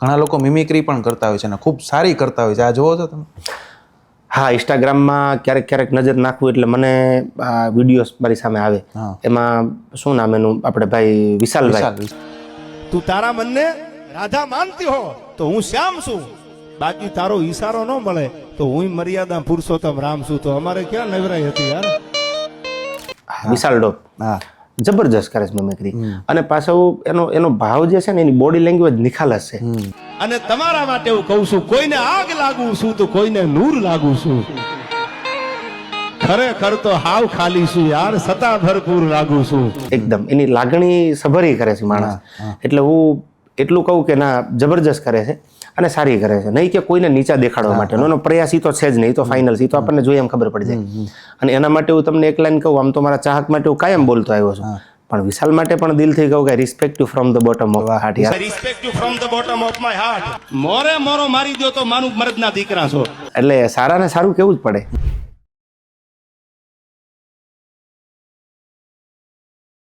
ઘણા લોકો મિમિક્રી પણ કરતા હોય છે અને ખૂબ સારી કરતા હોય છે. આ જોવો છો તમે? હા, ઇન્સ્ટાગ્રામમાં ક્યારેક ક્યારેક નજર નાખવું એટલે મને આ વિડીયોઝ મારી સામે આવે. એમાં શું નામ એનું, આપણે ભાઈ વિશાલભાઈ. તું તારા મનને રાધા માનતી હો તો હું શ્યામ છું, બાકી તારો ઈશારો ન મળે તો હું મર્યાદા પુરુષોત્તમ રામ છું. તો અમારે ક્યાં નવરાઈ હતી યાર. વિશાલ ડોપ. હા, જબરજસ્ત કરે છે મિમિક્રી. અને પાછો એનો ભાવ જે છે ને, એની બોડી લેંગ્વેજ નિખાલસ છે. અને તમારા માટે હું કહું છું, કોઈને આગ લાગુ છું તો કોઈને નૂર લાગુ છું. ખરેખર તો હાવ ખાલી છું યાર, સતા ભરપૂર લાગુ છું. એકદમ એની લાગણી સભરી કરે છે માણસ. એટલે હું એટલું કહું કે ના, જબરજસ્ત કરે છે અને સારી કરે છે. નહીં કે કોઈને નીચા દેખાડવા માટેનો એનો પ્રયાસ તો છે જ નહીં. તો ફાઇનલ તો આપણને જોઈએ એમ ખબર પડી જાય. અને એના માટે હું તમને એક લાઈન કહું, આમ તો મારા ચાહક માટે હું કાયમ બોલતો આવ્યો છું, પણ વિશાલ માટે પણ દિલથી કહું કે respect you from the bottom of heart યાર. Respect you from the bottom of my heart. મોરે મોરો મારી દો તો માનું મર્દના દીકરા છો. એટલે સારાને સારું કેવું જ પડે.